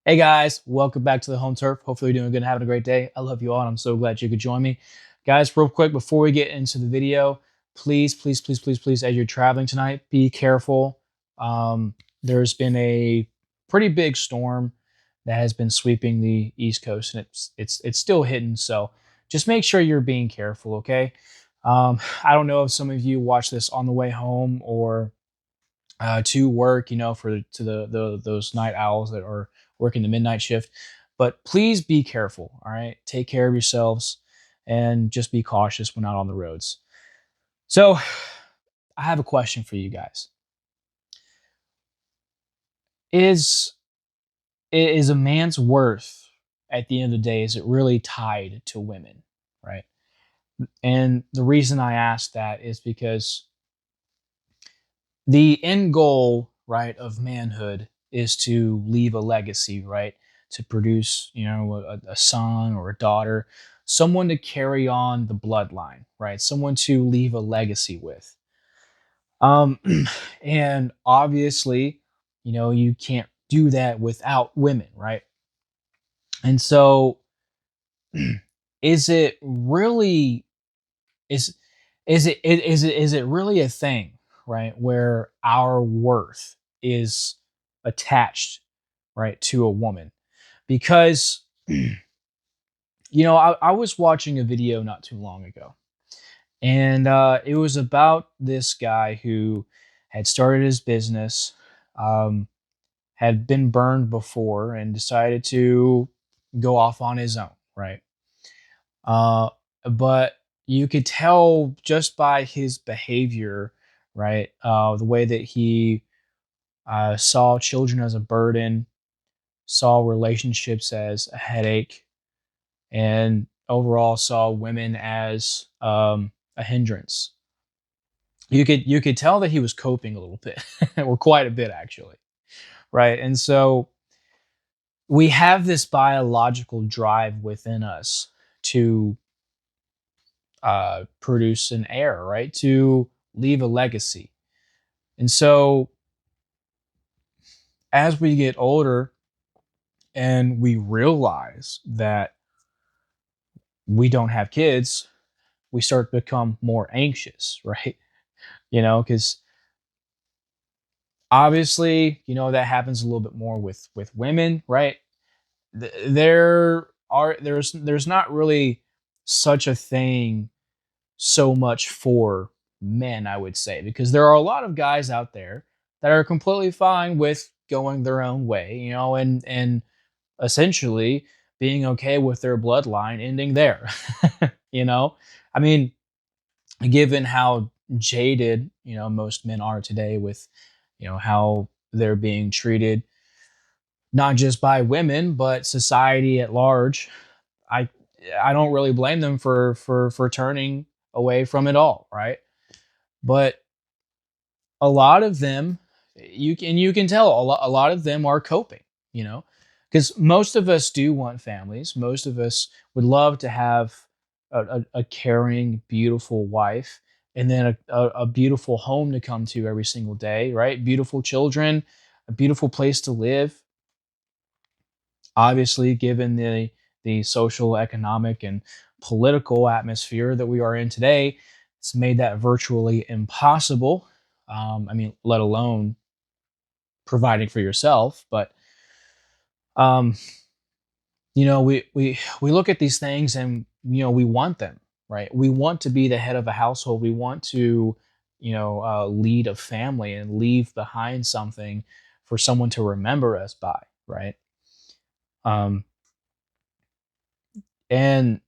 Hey guys, welcome back to the Home Turf. Hopefully you're doing good and having a great day. I love you all and I'm so glad you could join me. Guys, real quick before we get into the video, please, as you're traveling tonight, be careful. There's been a pretty big storm that has been sweeping the East Coast and it's still hitting, so just make sure you're being careful, okay? I don't know if some of you watch this on the way home or to work, for to the those night owls that are working the midnight shift. But please be careful. All right, take care of yourselves and just be cautious when out on the roads. So, I have a question for you guys: Is is a man's worth at the end of the day, is it really tied to women, right? And the reason I ask that is because the end goal, right, of manhood is to leave a legacy, right? To produce, a son or a daughter, someone to carry on the bloodline, right? Someone to leave a legacy with. Um, and obviously, you can't do that without women, right? And so, is it really is is it really a thing, right, where our worth is attached, right, to a woman? Because I was watching a video not too long ago, and it was about this guy who had started his business, um, had been burned before, and decided to go off on his own, right? Uh, but you could tell just by his behavior, right? The way that he saw children as a burden, saw relationships as a headache, and overall saw women as a hindrance. You could tell that he was coping a little bit, or quite a bit actually, right? And so we have this biological drive within us to produce an heir, right? To leave a legacy. And so as we get older and we realize that we don't have kids, we start to become more anxious, right? Because obviously, that happens a little bit more with women, right? There's not really such a thing so much for men, I would say, because there are a lot of guys out there that are completely fine with going their own way, and essentially being okay with their bloodline ending there. you know, I mean, given how jaded, most men are today with, how they're being treated, not just by women, but society at large, I I don't really blame them for turning away from it all, right? But a lot of them, you can tell a lot of them are coping, you know, because most of us do want families. Most of us would love to have a caring, beautiful wife, and then a beautiful home to come to every single day, right? Beautiful children, a beautiful place to live. Obviously, given the social, economic, and political atmosphere that we are in today, it's made that virtually impossible. I mean, let alone providing for yourself. But um, we look at these things and we want them, right? We want to be the head of a household. We want to lead a family and leave behind something for someone to remember us by, right? Um, and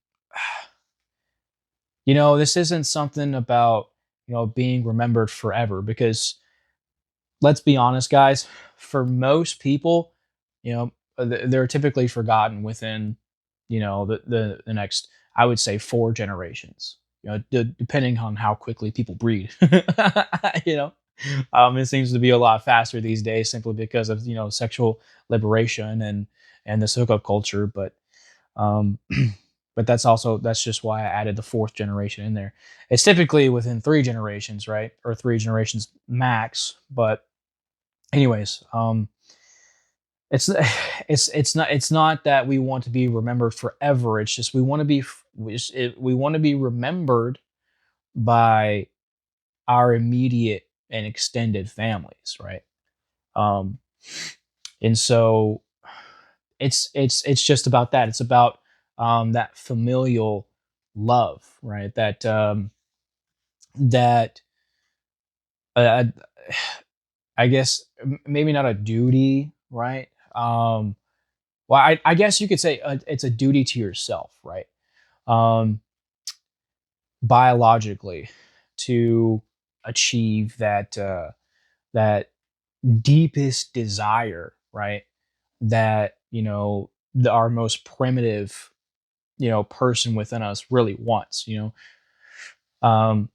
this isn't something about being remembered forever, because let's be honest, guys, for most people, they're typically forgotten within, the next, I would say, 4 generations. Depending on how quickly people breed. you know, it seems to be a lot faster these days, simply because of sexual liberation and this hookup culture. But um, but that's just why I added the fourth generation in there. It's typically within 3 generations, right, or 3 generations max. But anyways, it's it's not that we want to be remembered forever. It's just we want to be we want to be remembered by our immediate and extended families, right? Um, and so it's just about that. It's about that familial love, right? That uh, I guess maybe not a duty, right? Well, I guess you could say it's a duty to yourself, right? Um, Biologically, to achieve that deepest desire, right? That our most primitive person within us really wants, um,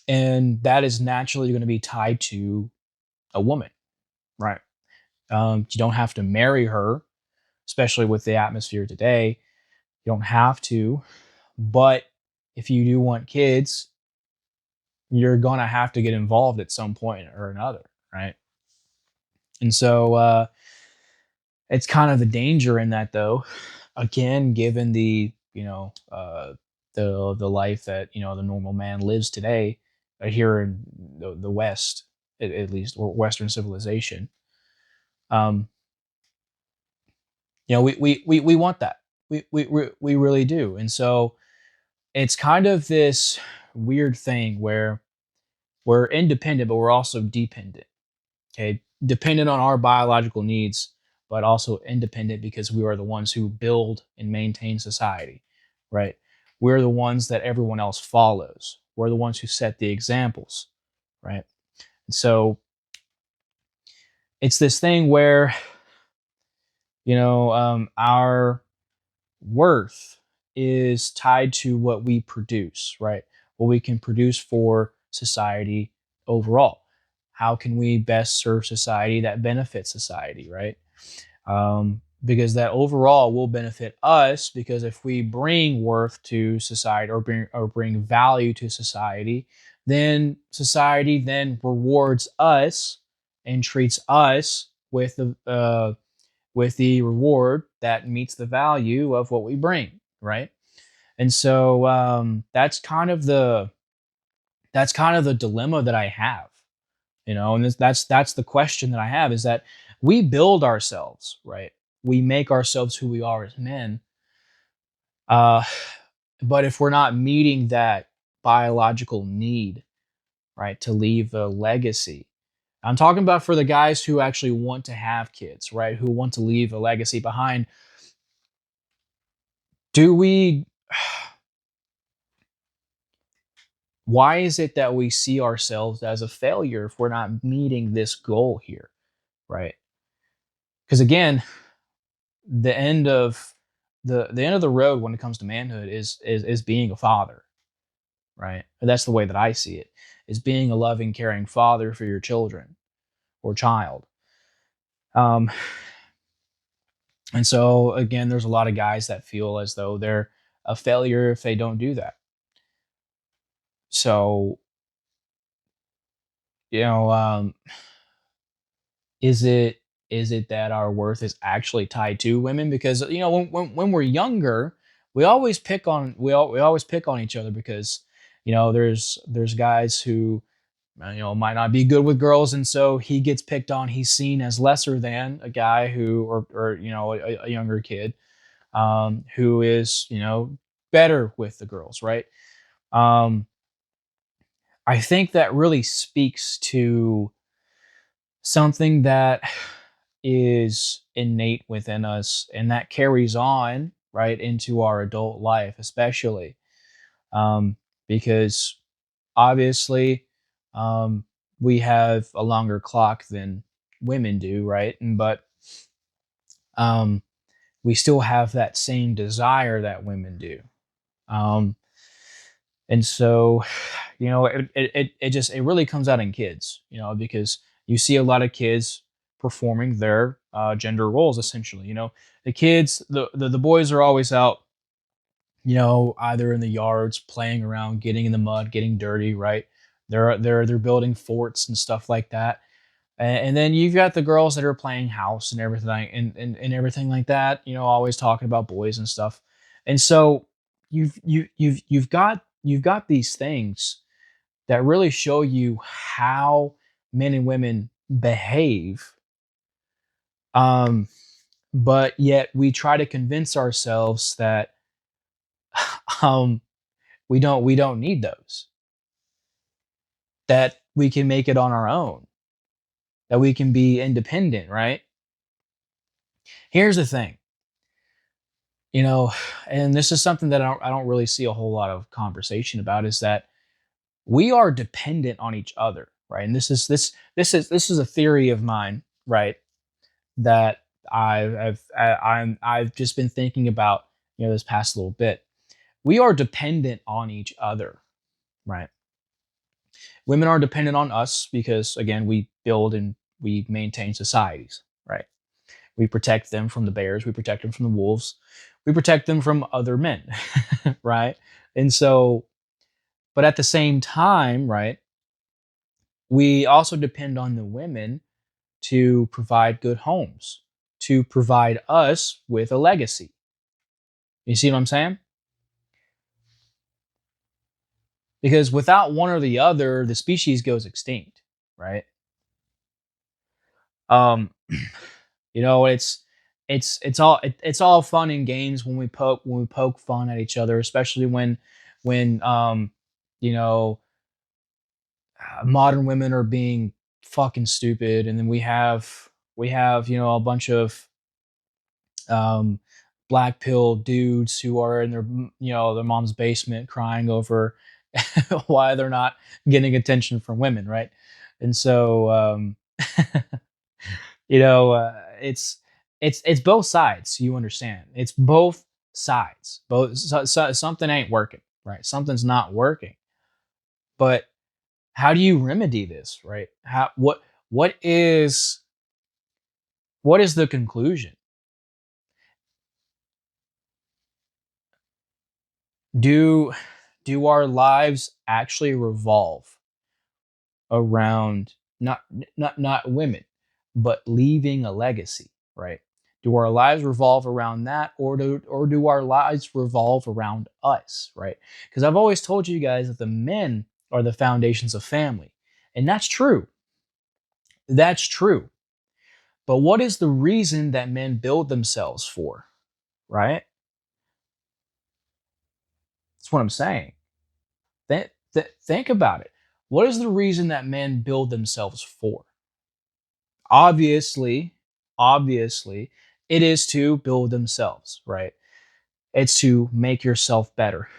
and that is naturally going to be tied to a woman, right? You don't have to marry her, especially with the atmosphere today. You don't have to, but if you do want kids, you're gonna have to get involved at some point or another, right? And so it's kind of the danger in that, though. Again, given the life that the normal man lives today, here in the West, at least, or Western civilization. um, we want that. We really do. And so it's kind of this weird thing where we're independent, but we're also dependent. Okay, dependent on our biological needs, but also independent because we are the ones who build and maintain society, right? We're the ones that everyone else follows. We're the ones who set the examples, right? And so it's this thing where our worth is tied to what we produce, right? What we can produce for society overall. How can we best serve society that benefits society, right? Because that overall will benefit us, because if we bring worth to society, or bring value to society, then society then rewards us and treats us with the reward that meets the value of what we bring, right? And so that's kind of the dilemma that I have, and that's the question that I have, is that we build ourselves, right? We make ourselves who we are as men, uh, but if we're not meeting that biological need, right, to leave a legacy. I'm talking about for the guys who actually want to have kids, right? Who want to leave a legacy behind. Do we Why is it that we see ourselves as a failure if we're not meeting this goal here, right? Because again, the end of the end of the road when it comes to manhood is being a father, right? And that's the way that I see it, is being a loving, caring father for your children or child. Um, and so again, there's a lot of guys that feel as though they're a failure if they don't do that. So you know, is it that our worth is actually tied to women? Because when we're younger, we always pick on each other, because there's guys who might not be good with girls, and so he gets picked on. He's seen as lesser than a guy who, or a younger kid, who is better with the girls, right? um I think that really speaks to something that is innate within us, and that carries on right into our adult life, especially, um, because obviously, um, we have a longer clock than women do, right? But um, we still have that same desire that women do. um, and so it really comes out in kids, because you see a lot of kids performing their gender roles, essentially. The kids, the boys are always out, either in the yards playing around, getting in the mud, getting dirty, right? They're building forts and stuff like that. And then you've got the girls that are playing house and everything and everything like that, always talking about boys and stuff. And so you've got these things that really show you how men and women behave. Um, but yet we try to convince ourselves that um we don't need those, that we can make it on our own, that we can be independent, right? Here's the thing, you know, and this is something that I don't really see a whole lot of conversation about, is that we are dependent on each other, right? And this is a theory of mine, right? That I've just been thinking about, this past little bit. We are dependent on each other, right? Women are dependent on us because, again, we build and we maintain societies, right? We protect them from the bears, we protect them from the wolves, we protect them from other men, right? And so, but at the same time, right, we also depend on the women to provide good homes, to provide us with a legacy. You see what I'm saying? Because without one or the other, the species goes extinct, right? Um, it's all fun and games when we poke fun at each other, especially when you know modern women are being fucking stupid, and then we have a bunch of um, black pill dudes who are in their mom's basement crying over why they're not getting attention from women, right? And so it's both sides. You understand? It's both sides. Something ain't working, right? Something's not working. But how do you remedy this, right? What is what is the conclusion? Do do our lives actually revolve around not women, but leaving a legacy, right? Do our lives revolve around that, or do our lives revolve around us, right? Because I've always told you guys that the men are the foundations of family, and that's true. That's true. But what is the reason that men build themselves for, right? That's what I'm saying. Think about it. What is the reason that men build themselves for? Obviously, obviously, it is to build themselves, right? It's to make yourself better,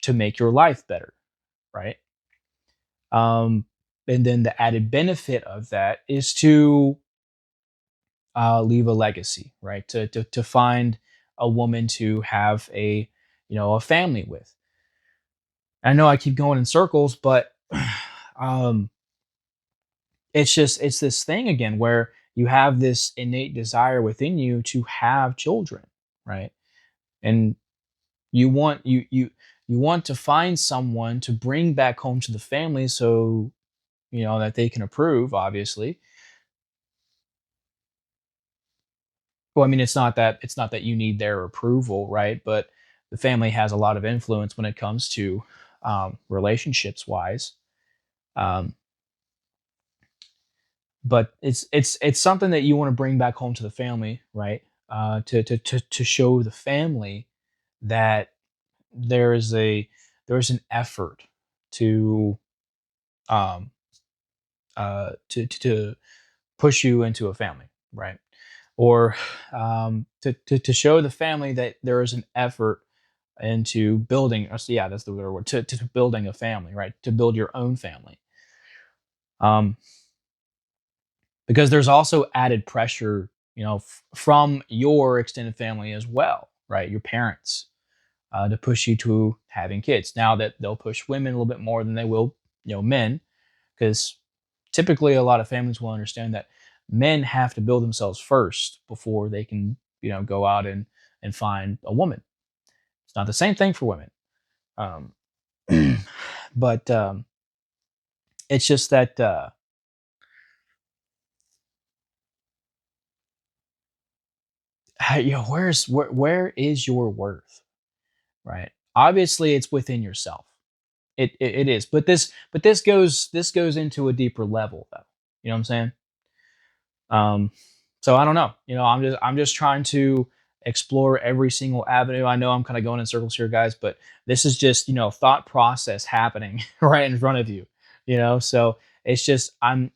to make your life better, right? Um, and then the added benefit of that is to leave a legacy, right? To find a woman to have a family with. I know I keep going in circles, but um, it's this thing again where you have this innate desire within you to have children, right? And you want to find someone to bring back home to the family, so that they can approve, obviously. Well, I mean, it's not that you need their approval, right? But the family has a lot of influence when it comes to relationships wise. um, but it's something that you want to bring back home to the family, right? To show the family that there's an effort to um to push you into a family, right? Or to show the family that there is an effort into building, yeah, that's the word, to building a family, right? To build your own family. um because there's also added pressure, from your extended family as well, right? Your parents, to push you to having kids. Now that they'll push women a little bit more than they will, men, because typically a lot of families will understand that men have to build themselves first before they can, go out and find a woman. It's not the same thing for women. Um, but it's just that where is your worth, right? Obviously, it's within yourself. It is, but this goes into a deeper level, though. You know what I'm saying? Um, so I don't know. I'm just trying to explore every single avenue. I know I'm kind of going in circles here, guys, but this is just thought process happening right in front of you. So it's just I'm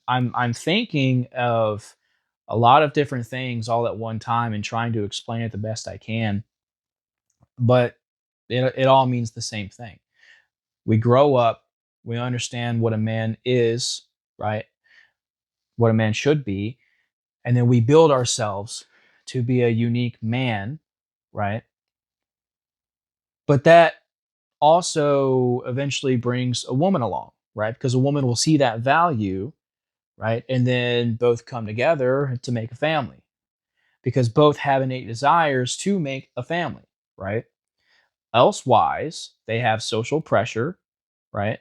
thinking of a lot of different things all at one time and trying to explain it the best I can, but it all means the same thing. We grow up, we understand what a man is, right? What a man should be, and then we build ourselves to be a unique man, right? But that also eventually brings a woman along, right? Because a woman will see that value, right? And then both come together to make a family because both have innate desires to make a family, right? Elsewise, they have social pressure, right?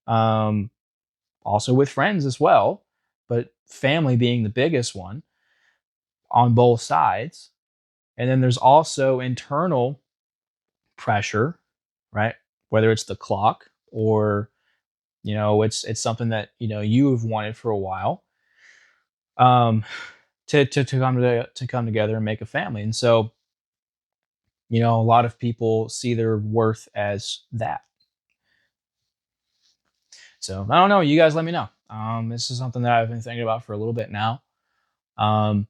Um, Also with friends as well, but family being the biggest one on both sides. And then there's also internal pressure, right? Whether it's the clock or it's something that you have wanted for a while, um, to come together and make a family. And so a lot of people see their worth as that. So I don't know. You guys let me know. This is something that I've been thinking about for a little bit now. Um,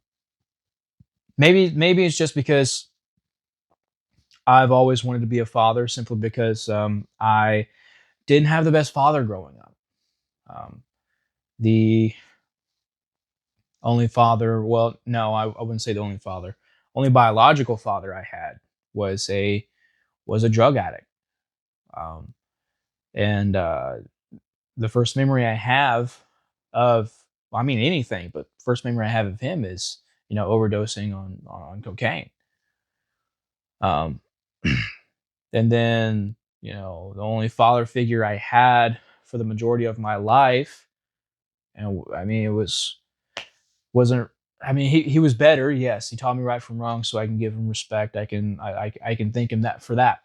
maybe it's just because I've always wanted to be a father, simply because I didn't have the best father growing up. The only father, well, no, I wouldn't say the only father. Only biological father I had was a drug addict. Um, and the first memory I have of, well, I mean anything, but first memory I have of him is overdosing on cocaine. Um, and then the only father figure I had for the majority of my life, and I mean wasn't I mean he was better, yes, he taught me right from wrong, so I can give him respect. I can thank him that for that.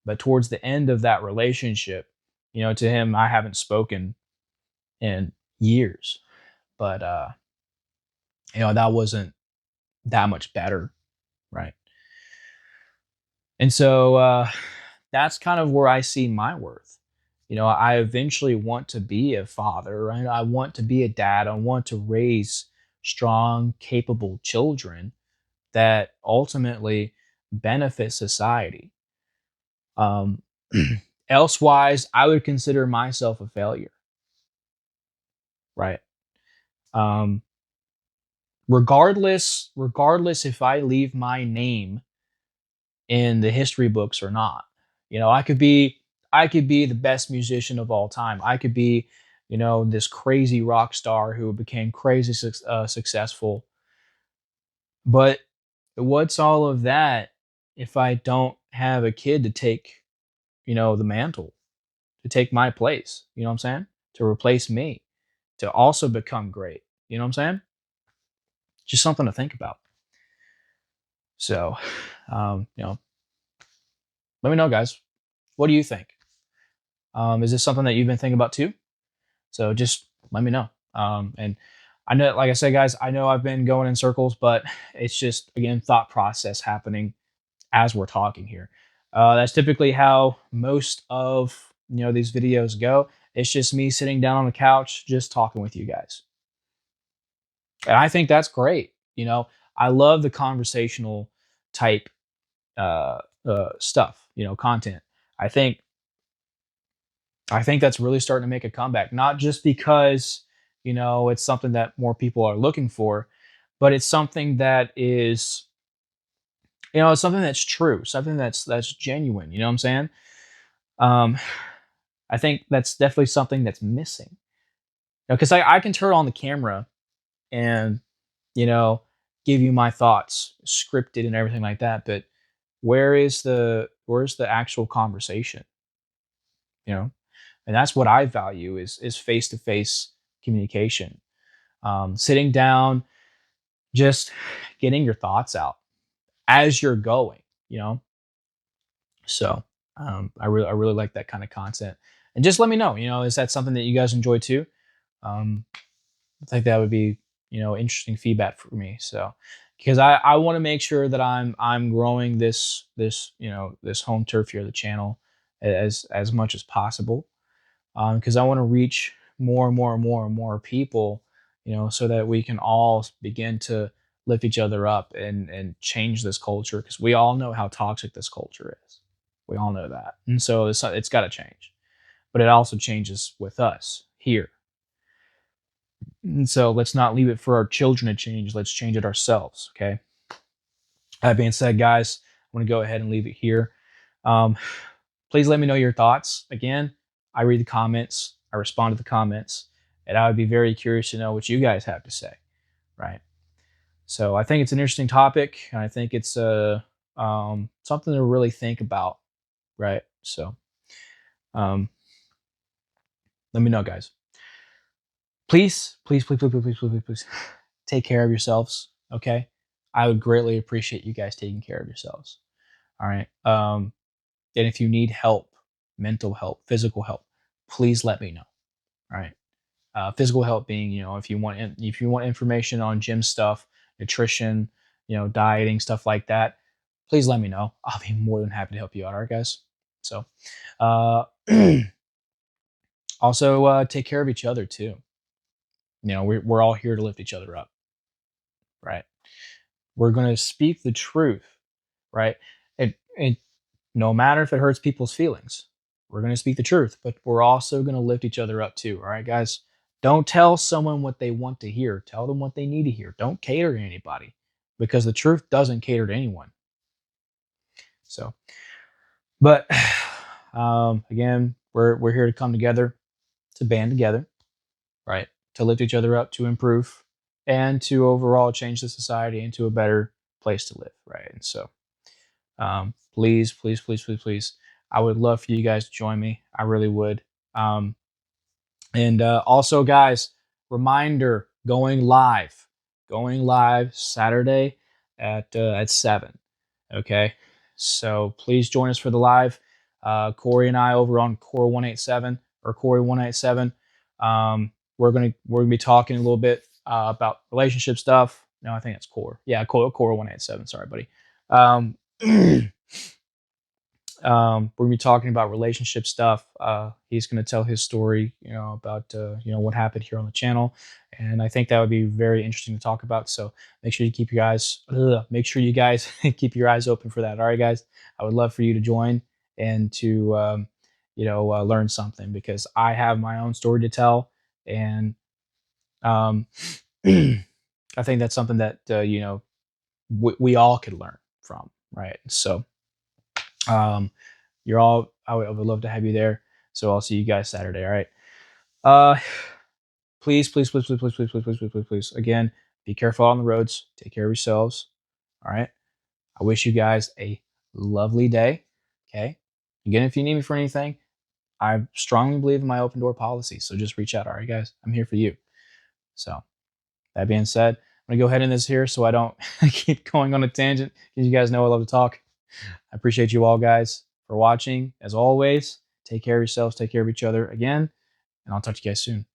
But towards the end of that relationship, to him I haven't spoken in years. But that wasn't that much better, right? And so that's kind of where I see my worth. I eventually want to be a father, right? I want to be a dad. I want to raise strong, capable children that ultimately benefit society. Um, Elsewise, I would consider myself a failure, right? Um, regardless if I leave my name in the history books or not. I could be the best musician of all time. I could be, this crazy rock star who became crazy successful. But what's all of that if I don't have a kid to take, the mantle, to take my place? You know what I'm saying? To replace me, to also become great. You know what I'm saying? Just something to think about. So, um, you know, let me know, guys. What do you think? Is this something that you've been thinking about too? So just let me know. And I know, like I said, guys, I know I've been going in circles, but it's just, again, thought process happening as we're talking here. That's typically how most of these videos go. It's just me sitting down on the couch, just talking with you guys, and I think that's great. I love the conversational type stuff. Content. I think I think that's really starting to make a comeback, not just because, it's something that more people are looking for, but it's something that is, it's something that's true, something that's genuine. You know what I'm saying? Um, I think that's definitely something that's missing. Because I can turn on the camera and, you know, give you my thoughts, scripted and everything like that, but where's the actual conversation? You know, and that's what I value is face to face communication. Sitting down, just getting your thoughts out. as you're going, you know? So I really like that kind of content. And just let me know, is that something that you guys enjoy too? Um, I think that would be, interesting feedback for me. So because I want to make sure that I'm growing this this home turf here, the channel, as much as possible. Because I want to reach more and more and more and more people, so that we can all begin to lift each other up and change this culture. Because we all know how toxic this culture is. We all know that, and so it's got to change. But it also changes with us here. And so let's not leave it for our children to change. Let's change it ourselves. Okay. That being said, guys, I'm going to go ahead and leave it here. Um, please let me know your thoughts. Again, I read the comments, I respond to the comments, and I would be very curious to know what you guys have to say. Right. So I think it's an interesting topic, and I think it's something to really think about. Right. So um, let me know, guys. Please, please, please, please, please, please, please, please take care of yourselves. Okay. I would greatly appreciate you guys taking care of yourselves. All right. And if you need help, mental help, physical help, please let me know. All right. Physical help being, if you want information on gym stuff, nutrition, dieting, stuff like that, please let me know. I'll be more than happy to help you out. All right, guys. So, uh, also take care of each other too. We're all here to lift each other up, right? We're going to speak the truth, right? And no matter if it hurts people's feelings, we're going to speak the truth, but we're also going to lift each other up too. All right, guys? Don't tell someone what they want to hear. Tell them what they need to hear. Don't cater to anybody because the truth doesn't cater to anyone. So, but again, we're here to come together, to band together, right? To lift each other up, to improve, and to overall change the society into a better place to live, right? And so, please, please, please, please, please, I would love for you guys to join me. I really would. Um, and also, guys, reminder: going live Saturday at 7. Okay, so please join us for the live. Corey and I over on Core 187 or Corey 187. We're gonna be talking a little bit about relationship stuff. No, I think that's Core. Yeah, Core 187. Sorry, buddy. Um, we're gonna be talking about relationship stuff. He's gonna tell his story, about what happened here on the channel, and I think that would be very interesting to talk about. So make sure you keep your eyes, make sure you guys keep your eyes open for that. All right, guys, I would love for you to join and to learn something because I have my own story to tell, and um, I think that's something that we all could learn from, right? So. You're all I would love to have you there. So I'll see you guys Saturday. All right. Uh, please, please, please, please, please, please, please, please, please, please, please. Again, be careful on the roads. Take care of yourselves. All right. I wish you guys a lovely day. Okay. Again, if you need me for anything, I strongly believe in my open door policy. So just reach out. All right, guys. I'm here for you. So that being said, I'm gonna go ahead and this here so I don't keep going on a tangent because you guys know I love to talk. I appreciate you all guys for watching. As always, take care of yourselves, take care of each other again, and I'll talk to you guys soon.